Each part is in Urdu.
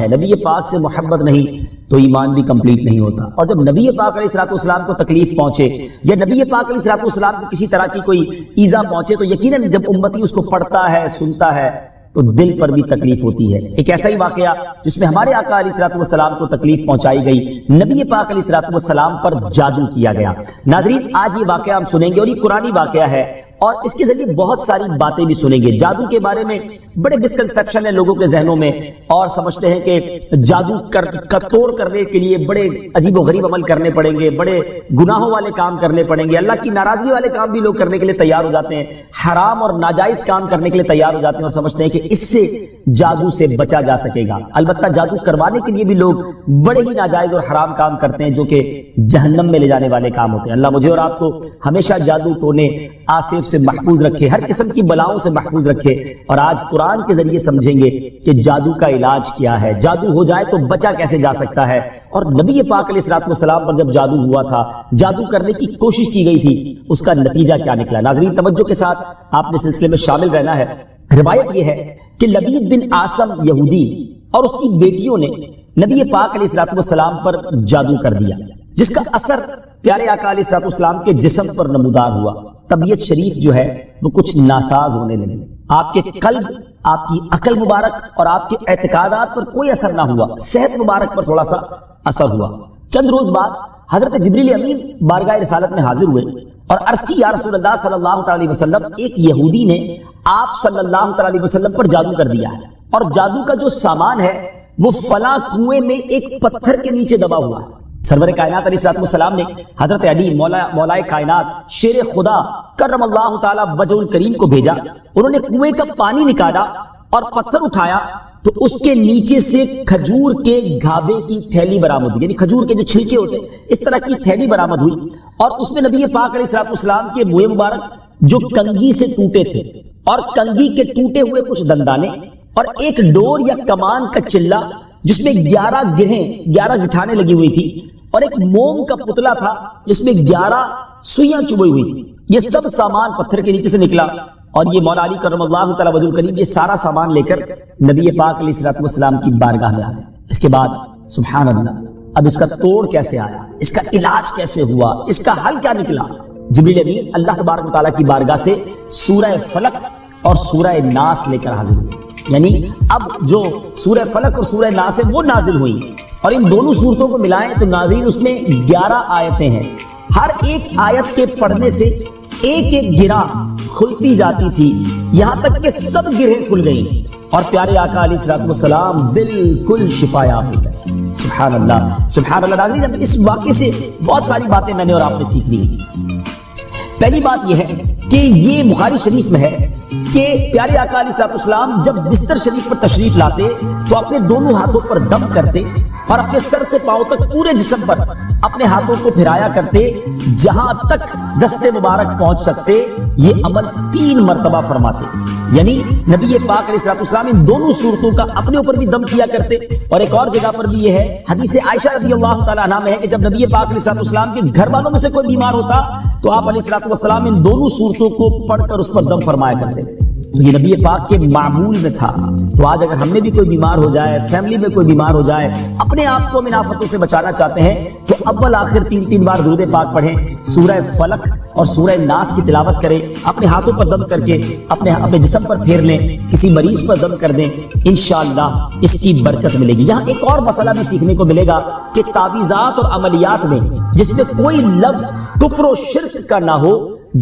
ہے. نبی پاک سے محبت نہیں تو ایمان بھی کمپلیٹ نہیں ہوتا. اور جب نبی پاک علیہ الصلوۃ والسلام کو تکلیف پہنچے یا نبی پاک علیہ الصلوۃ والسلام کو کسی طرح کی کوئی ایذا پہنچے تو یقیناً جب امتی اس کو پڑھتا ہے سنتا ہے تو دل پر بھی تکلیف ہوتی ہے. ایک ایسا ہی واقعہ جس میں ہمارے آقا علیہ الصلوۃ والسلام کو تکلیف پہنچائی گئی, نبی پاک علیہ الصلوۃ والسلام پر جادو کیا گیا. ناظرین آج یہ واقعہ ہم سنیں گے اور یہ قرآنی واقعہ ہے اور اس کے ذریعے بہت ساری باتیں بھی سنیں گے. جادو کے بارے میں بڑے مسکنسپشن ہیں لوگوں کے ذہنوں میں اور سمجھتے ہیں کہ جادو کا توڑ کرنے کے لیے بڑے عجیب و غریب عمل کرنے پڑیں گے, بڑے گناہوں والے کام کرنے پڑیں گے, اللہ کی ناراضگی والے کام بھی لوگ کرنے کے لیے تیار ہو جاتے ہیں, حرام اور ناجائز کام کرنے کے لیے تیار ہو جاتے ہیں اور سمجھتے ہیں کہ اس سے جادو سے بچا جا سکے گا. البتہ جادو کروانے کے لیے بھی لوگ بڑے ہی ناجائز اور حرام کام کرتے ہیں جو کہ جہنم میں لے جانے والے کام ہوتے ہیں. اللہ مجھے اور آپ کو ہمیشہ جادو ٹونے آصف سے محفوظ رکھے, ہر قسم کی بلاؤں سے محفوظ رکھے. اور آج قرآن کے ذریعے سمجھیں گے کہ جادو کا علاج کیا ہے, جادو ہو جائے تو بچا کیسے جا سکتا ہے. اور نبی پاک علیہ الصلوۃ والسلام پر جب جادو ہوا تھا, جادو کرنے کی کوشش کی گئی تھی, اس کا نتیجہ کیا نکلا. ناظرین توجہ کے ساتھ آپ نے سلسلے میں شامل رہنا ہے. روایت یہ ہے کہ لبید بن عاصم یہودی اور اس کی بیٹیوں نے نبی پاک علیہ الصلوۃ والسلام پر جادو کر دیا جس کا اثر پیارے آقا علیہ الصلوۃ والسلام کے جسم پر نمودار ہوا. طبیعت شریف جو ہے وہ کچھ ناساز ہونے لگی. آپ کے قلب, آپ کی عقل مبارک اور آپ کے اعتقادات پر کوئی اثر نہ ہوا, صحت مبارک پر تھوڑا سا اثر ہوا. چند روز بعد حضرت جبریل امین بارگاہ رسالت میں حاضر ہوئے اور عرض کی, یا رسول اللہ صلی اللہ تعالی وسلم, ایک یہودی نے آپ صلی اللہ تعالی وسلم پر جادو کر دیا ہے اور جادو کا جو سامان ہے وہ فلاں کنویں میں ایک پتھر کے نیچے دبا ہوا ہے. سرور کائنات علیہ الصلوۃ والسلام نے حضرت علی مولائے کائنات شیر خدا کرم اللہ تعالی وجہ الکریم کو بھیجا. انہوں نے کنویں کا پانی نکالا اور پتھر اٹھایا تو اس کے نیچے سے کھجور کے گھاوے کی تھیلی برآمد ہوئی, یعنی کھجور کے جو چھلکے ہوتے ہیں اس طرح کی تھیلی برآمد ہوئی اور اس میں نبی پاک علیہ الصلوۃ والسلام کے منہ مبارک جو کنگھی سے ٹوٹے تھے اور کنگھی کے ٹوٹے ہوئے کچھ دندانے اور ایک ڈور یا کمان کا چلہ جس میں 11 گٹھانے لگی ہوئی تھی اور ایک موم کا پتلا تھا جس میں 11 سوئیاں چبھی ہوئی تھی. یہ سب سامان پتھر کے نیچے سے نکلا اور یہ مولا علی کرم اللہ تعالی وجہ الکریم یہ سارا سامان لے کر نبی پاک علیہ الصلوۃ والسلام کی بارگاہ میں آ گئے. اس کے بعد سبحان اللہ, اب اس کا توڑ کیسے آیا, اس کا علاج کیسے ہوا, اس کا حل کیا نکلا. جبریل امین اللہ تبارک و تعالیٰ کی بارگاہ سے سورہ فلق اور سورہ ناس لے کر حاضر ہوئے. یعنی اب جو سورہ فلق اور سورہ ناس ہے وہ نازل ہوئی اور ان دونوں سورتوں کو ملائیں تو ناظرین اس میں 11 آیتیں ہیں. ہر ایک آیت کے پڑھنے سے ایک ایک گرہ کھلتی جاتی تھی یہاں تک کہ سب گرہیں کھل گئیں اور پیارے آقا علیہ الصلوۃ والسلام بالکل شفا یاب ہو گئے. سبحان اللہ سبحان اللہ. ناظرین اس واقعے سے بہت ساری باتیں میں نے اور آپ نے سیکھ لی. پہلی بات یہ ہے کہ یہ بخاری شریف میں ہے کہ پیارے آقا علیہ الصلوۃ والسلام جب بستر شریف پر تشریف لاتے تو اپنے دونوں ہاتھوں پر دم کرتے اور اپنے سر سے پاؤں تک پورے جسم پر اپنے ہاتھوں کو پھرایا کرتے جہاں تک دست مبارک پہنچ سکتے. یہ عمل 3 مرتبہ فرماتے. یعنی نبی پاک علیہ الصلوۃ والسلام ان دونوں صورتوں کا اپنے اوپر بھی دم کیا کرتے. اور ایک اور جگہ پر بھی یہ ہے, حدیث عائشہ رضی اللہ تعالی عنہا میں ہے کہ جب نبی پاک علیہ الصلوۃ والسلام کے گھر والوں میں سے کوئی بیمار ہوتا تو آپ علیہ الصلوۃ والسلام ان دونوں صورتوں کو پڑھ کر اس پر دم فرمایا کرتے. تو یہ نبی پاک کے معمول میں تھا. تو آج اگر ہم میں بھی کوئی بیمار ہو جائے, فیملی میں کوئی بیمار ہو جائے, اپنے آپ کو من آفتوں سے بچانا چاہتے ہیں تو اول آخر 3 بار درود پاک پڑھیں, سورہ فلق اور سورہ ناس کی تلاوت کریں, اپنے ہاتھوں پر دم کر کے اپنے جسم پر پھیر لیں, کسی مریض پر دم کر دیں, انشاءاللہ اس کی برکت ملے گی. یہاں ایک اور مسئلہ بھی سیکھنے کو ملے گا کہ تعویذات اور عملیات میں جس میں کوئی لفظ کفر و شرک کا نہ ہو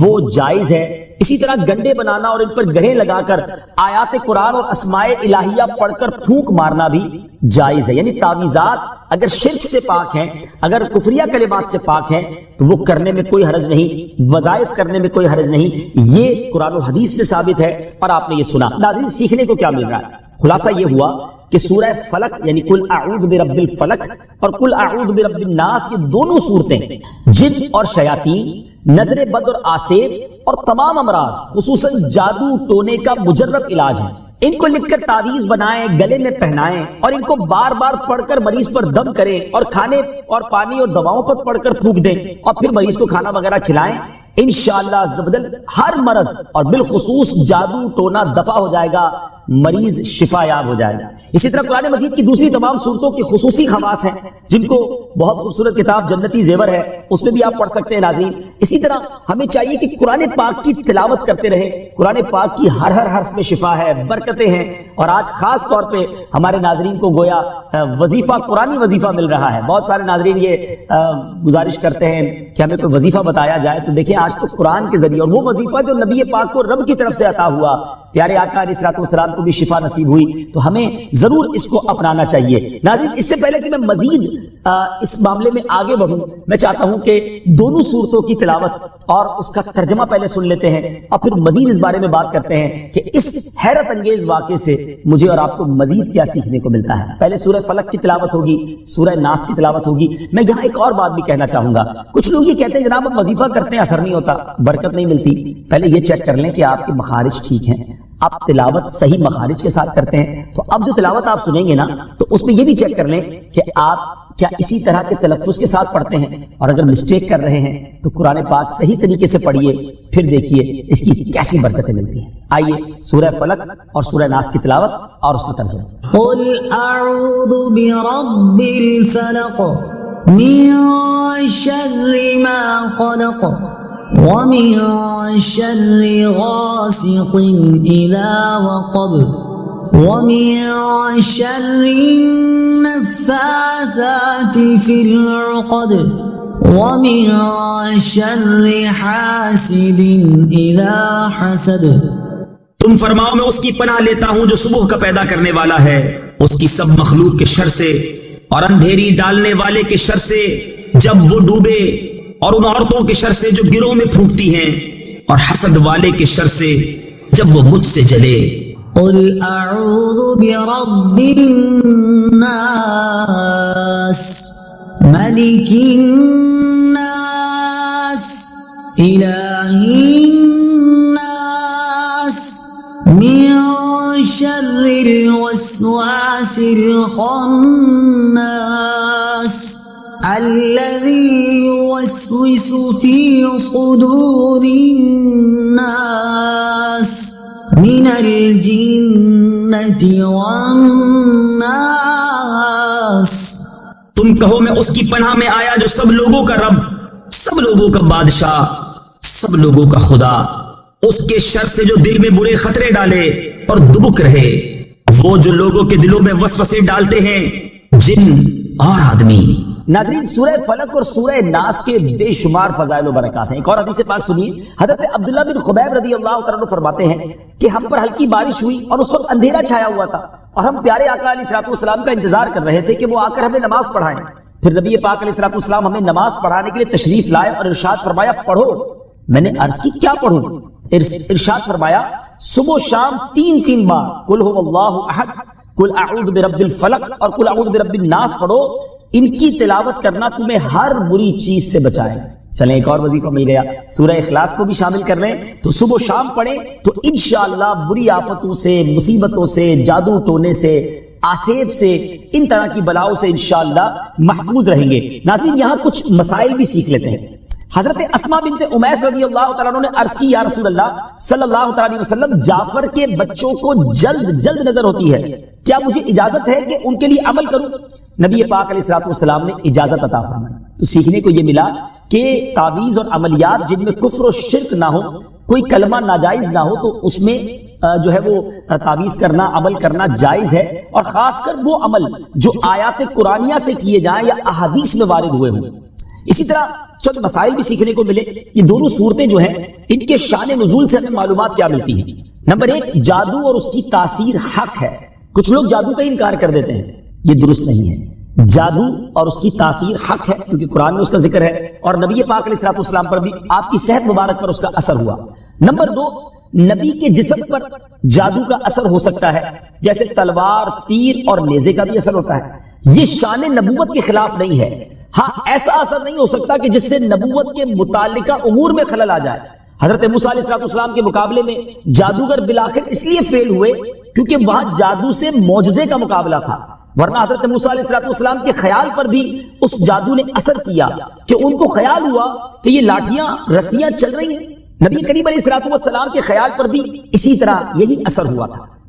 وہ جائز ہے. اسی طرح گنڈے بنانا اور ان پر گرہیں لگا کر آیات قرآن اور اسماء الہیہ پڑھ کر پھونک مارنا بھی جائز ہے. یعنی تعویذات اگر شرک سے پاک ہیں, اگر کفریہ کلمات سے پاک ہیں تو وہ کرنے میں کوئی حرج نہیں, وظائف کرنے میں کوئی حرج نہیں. یہ قرآن و حدیث سے ثابت ہے اور آپ نے یہ سنا. ناظرین سیکھنے کو کیا مل رہا ہے؟ خلاصہ یہ ہوا کہ سورہ فلق یعنی قل اعوذ برب الفلق اور قل اعوذ برب الناس یہ دونوں صورتیں جن اور شیاطین, نظر بد اور آسیب اور تمام امراض خصوصاً جادو ٹونے کا مجرب علاج ہے. ان کو لکھ کر تعویذ بنائیں, گلے میں پہنائیں اور ان کو بار بار پڑھ کر مریض پر دم کریں اور کھانے اور پانی اور دواؤں پر پڑھ کر پھونک دیں اور پھر مریض کو کھانا وغیرہ کھلائیں. انشاءاللہ زبدل ہر مرض اور بالخصوص جادو ٹونا دفع ہو جائے گا. مریض شفا یاب ہو جائے گا۔ اسی طرح قرآن مجید کی دوسری تمام صورتوں کے خصوصی خواص ہیں جن کو بہت خوبصورت کتاب جنتی زیور ہے اس میں بھی آپ پڑھ سکتے ہیں ناظرین۔ اسی طرح ہمیں چاہیے کہ قرآن پاک کی تلاوت کرتے رہیں، قرآن پاک کی ہر حرف میں شفا ہے، برکتیں ہیں، اور آج خاص طور پہ ہمارے ناظرین کو گویا وظیفہ قرآنی وظیفہ مل رہا ہے۔ بہت سارے ناظرین یہ گزارش کرتے ہیں کہ ہمیں کوئی وظیفہ بتایا جائے، تو دیکھیں آج تو قرآن کے ذریعے، اور وہ وظیفہ جو نبی پاک کو رب کی طرف سے عطا ہوا، پیارے آقا علیہ الصلوۃ والسلام کو بھی شفا نصیب ہوئی، تو ہمیں ضرور اس کو اپنانا چاہیے۔ ناظرین اس سے پہلے کہ میں مزید اس معاملے میں آگے بڑھوں، میں چاہتا ہوں کہ دونوں صورتوں کی تلاوت اور اس کا ترجمہ پہلے سن لیتے ہیں اور پھر مزید اس بارے میں بات کرتے ہیں کہ اس حیرت انگیز واقعے سے مجھے اور آپ کو مزید کیا سیکھنے کو ملتا ہے۔ پہلے سورہ فلق کی تلاوت ہوگی، سورہ ناس کی تلاوت ہوگی۔ میں یہاں ایک اور بات بھی کہنا چاہوں گا، کچھ لوگ یہ کہتے ہیں جناب ہم وظیفہ کرتے ہیں اثر نہیں ہوتا، برکت نہیں ملتی۔ پہلے یہ چیک کر لیں کہ آپ کے مخارج ٹھیک ہیں، آپ تلاوت صحیح مخارج کے ساتھ کرتے ہیں۔ تو اب جو تلاوت آپ سنیں گے نا، تو اس میں یہ بھی چیک کر لیں کہ آپ کیا اسی طرح کے تلفظ کے ساتھ پڑھتے ہیں، اور اگر مسٹیک کر رہے ہیں تو قرآن پاک صحیح طریقے سے پڑھیے، پھر دیکھیے اس کی کیسی برکتیں ملتی ہیں۔ آئیے سورہ فلق اور سورہ ناس کی تلاوت اور اس کا ترجمہ۔ قل اعوذ برب الفلق من شر ما خلق ومن شر غاسق اذا وقب ومن شر النفاثات في العقد ومن شر حاسد اذا حسد۔ تم فرماؤ میں اس کی پناہ لیتا ہوں جو صبح کا پیدا کرنے والا ہے، اس کی سب مخلوق کے شر سے، اور اندھیری ڈالنے والے کے شر سے جب وہ ڈوبے، اور ان عورتوں کے شر سے جو گروہ میں پھونکتی ہیں، اور حسد والے کے شر سے جب وہ مجھ سے جلے۔ قل اعوذ برب الناس ملک الناس الہ الناس من شر الوسواس الخناس الذي يوسوس في صدور الناس من الجنة والناس۔ تم کہو میں اس کی پناہ میں آیا جو سب لوگوں کا رب، سب لوگوں کا بادشاہ، سب لوگوں کا خدا، اس کے شر سے جو دل میں برے خطرے ڈالے اور دبک رہے، وہ جو لوگوں کے دلوں میں وسوسے ڈالتے ہیں، جن اور آدمی۔ ناظرین سورہ فلق اور سورہ ناس کے بے شمار فضائل و برکات ہیں۔ ایک اور حدیث پاک سنیے، حضرت عبداللہ بن خبیب رضی اللہ تعالیٰ عنہ فرماتے ہیں کہ ہم پر ہلکی بارش ہوئی اور اس وقت اندھیرا چھایا ہوا تھا، اور ہم پیارے آقا علیہ الصلوۃ والسلام کا انتظار کر رہے تھے کہ وہ آ کر ہمیں نماز پڑھائیں۔ پھر نبی پاک علیہ الصلوۃ والسلام ہمیں نماز پڑھانے کے لیے تشریف لائے اور ارشاد فرمایا پڑھو۔ میں نے عرض کی کیا پڑھوں؟ ارشاد فرمایا صبح و شام تین بار قل هو اللہ احد، قل اعوذ برب الفلق اور قل اعوذ برب الناس پڑھو، ان کی تلاوت کرنا تمہیں ہر بری چیز سے بچائے۔ چلیں ایک اور وظیفہ مل گیا، سورہ اخلاص کو بھی شامل کر لیں، تو صبح و شام پڑھیں تو انشاءاللہ بری آفتوں سے، مصیبتوں سے، جادو ٹونے سے، آسیب سے، ان طرح کی بلاؤں سے انشاءاللہ محفوظ رہیں گے۔ ناظرین یہاں کچھ مسائل بھی سیکھ لیتے ہیں۔ حضرت اسماء بنت امیس رضی اللہ تعالیٰ عنہ نے عرض کی یا رسول اللہ صلی اللہ تعالیٰ علیہ وسلم، جعفر کے بچوں کو جلد نظر ہوتی ہے، کیا مجھے اجازت ہے کہ ان کے لیے عمل کروں؟ نبی پاک علیہ الصلوۃ والسلام نے اجازت عطا فرمائی۔ تو سیکھنے کو یہ ملا کہ تعویذ اور عملیات جن میں کفر و شرک نہ ہو، کوئی کلمہ ناجائز نہ ہو، تو اس میں جو ہے وہ تعویذ کرنا، عمل کرنا جائز ہے، اور خاص کر وہ عمل جو آیات قرآنیہ سے کیے جائیں یا احادیث میں وارد ہوئے ہوں۔ اسی طرح چند مسائل بھی سیکھنے کو ملے۔ یہ دونوں صورتیں جو ہیں ان کے شان نزول سے ہمیں معلومات کیا ملتی ہیں؟ نمبر ایک، جادو اور اس کی تاثیر حق ہے۔ کچھ لوگ جادو کا انکار کر دیتے ہیں، یہ درست نہیں ہے۔ جادو اور اس کی تاثیر حق ہے کیونکہ قرآن میں اس کا ذکر ہے، اور نبی پاک علیہ الصلوۃ والسلام پر بھی آپ کی صحت مبارک پر اس کا اثر ہوا۔ نمبر دو، نبی کے جسم پر جادو کا اثر ہو سکتا ہے، جیسے تلوار، تیر اور نیزے کا بھی اثر ہوتا ہے۔ یہ شان نبوت کے خلاف نہیں ہے۔ ہاں ایسا اثر نہیں ہو سکتا کہ جس سے نبوت کے متعلقہ امور میں خلل آ جائے۔ حضرت موسیٰ علیہ السلام کے مقابلے میں جادوگر بالآخر اس لیے فیل ہوئے کیونکہ وہاں جادو سے معجزے کا مقابلہ تھا، ورنہ حضرت موسیٰ علیہ السلام کے خیال پر بھی اس جادو نے اثر کیا کہ ان کو خیال ہوا کہ یہ لاٹھیاں رسیاں چل رہی ہیں۔ نبی کریم علیہ السلام کے خیال پر بھی اسی طرح یہی اثر ہوا تھا۔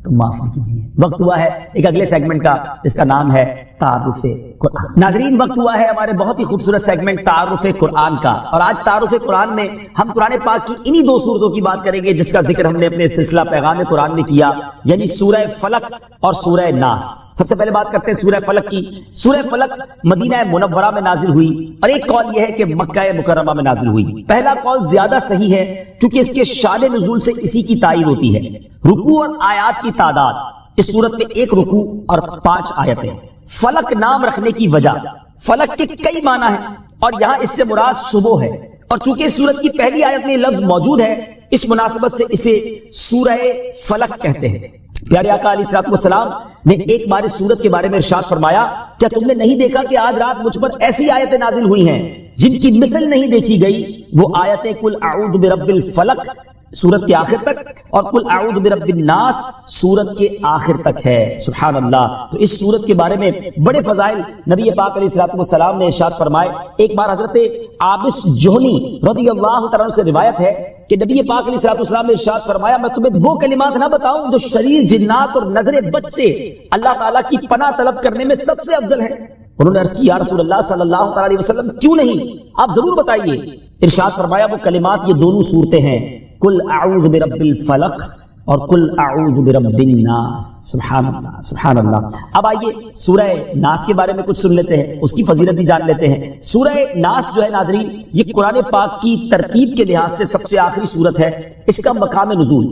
تو معاف کیجیے. وقت ہوا ہے ایک اگلے سیگمنٹ کا جس کا نام ہے تعارف قرآن. ناظرین وقت ہوا ہے ہمارے بہت ہی خوبصورت سیگمنٹ تعارف قرآن کا، اور آج تعارف قرآن میں ہم قرآن پاک کی انہی دو سورتوں کی بات کریں گے جس کا ذکر ہم نے اپنے سلسلہ پیغام قرآن میں کیا، یعنی سورہ فلق اور سورہ ناس. سب سے پہلے بات کرتے ہیں سورہ فلق کی. سورہ فلق مدینہ منورہ میں نازل ہوئی، اور ایک قول یہ ہے کہ مکہ مکرمہ میں نازل ہوئی. پہلا قول زیادہ صحیح ہے کیونکہ اس کے شان نزول سے اسی کی تائید ہوتی ہے. رکوع اور آیات کی تعداد اس سورت میں 1 رکوع اور 5 آیتیں. فلق نام رکھنے کی وجہ، فلق کے کئی معنی ہیں اور یہاں اس سے مراد صبح ہے، اور چونکہ اس سورت کی پہلی آیت میں یہ لفظ موجود ہے اس مناسبت سے اسے سورہ فلق کہتے ہیں. پیارے آقا علیہ الصلوۃ والسلام نے ایک بار اس سورت کے بارے میں ارشاد فرمایا، کیا تم نے نہیں دیکھا کہ آج رات مجھ پر ایسی آیتیں نازل ہوئی ہیں جن کی مثل نہیں دیکھی گئی؟ وہ آیتیں قل اعوذ برب الفلق سورت کے آخر تک اور قل اعوذ برب الناس سورت کے آخر تک ہے. سبحان اللہ. تو اس سورت کے بارے میں بڑے فضائل نبی پاک علیہ الصلوۃ والسلام نے ارشاد فرمائے. ایک بار حضرت عابس جوہنی رضی اللہ تعالیٰ عنہ سے روایت ہے کہ نبی پاک علیہ الصلوۃ والسلام نے ارشاد فرمایا، میں تمہیں وہ کلمات نہ بتاؤں جو شریر جنات اور نظر بد سے اللہ تعالیٰ کی پناہ طلب کرنے میں سب سے افضل ہے. انہوں نے عرض کی، یا رسول اللہ صلی اللہ تعالیٰ علیہ وسلم کیوں نہیں، آپ ضرور بتائیے. ارشاد فرمایا وہ کلمات یہ دونوں صورتیں ہیں، قل اعوذ برب الفلق اور قل اعوذ برب الناس. سبحان اللہ سبحان اللہ. اب آئیے سورہ ناس کے بارے میں کچھ سن لیتے ہیں، اس کی فضیلت بھی جان لیتے ہیں. سورہ ناس جو ہے ناظرین یہ قرآن پاک کی ترتیب کے لحاظ سے سب سے آخری سورت ہے. اس کا مقام نزول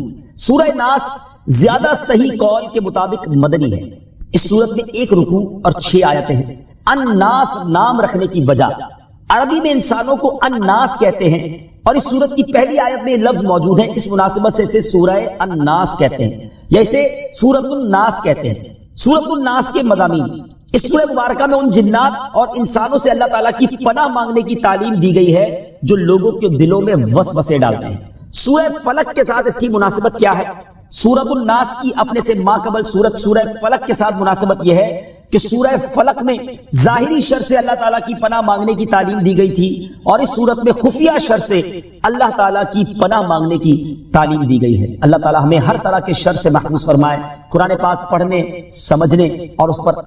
سورہ ناس زیادہ صحیح قول کے مطابق مدنی ہے. اس سورت میں 1 رکوع اور 6 آیتیں ہیں. الناس نام رکھنے کی وجہ، عربی میں انسانوں کو الناس کہتے ہیں اور اس سورت کی پہلی آیت میں یہ لفظ موجود ہے، اس مناسبت سے اسے سورہ الناس کہتے ہیں یا اسے سورۃ الناس کہتے ہیں. سورۃ الناس کے مضامین، اس سورہ مبارکہ میں ان جنات اور انسانوں سے اللہ تعالیٰ کی پناہ مانگنے کی تعلیم دی گئی ہے جو لوگوں کے دلوں میں وسوسے ڈالتے ہیں. سورہ فلق کے ساتھ اس کی مناسبت کیا ہے؟ سورۃ الناس کی اپنے سے ماقبل سورت سورہ فلق کے ساتھ مناسبت یہ ہے کہ سورہ فلق میں ظاہری شر سے اللہ تعالیٰ کی پناہ مانگنے کی تعلیم دی گئی تھی، اور اس سورت میں خفیہ شر سے اللہ تعالیٰ کی پناہ مانگنے کی تعلیم دی گئی ہے. اللہ تعالیٰ ہمیں ہر طرح کے شر سے محفوظ فرمائے. قرآن پاک پڑھنے، سمجھنے اور اس پر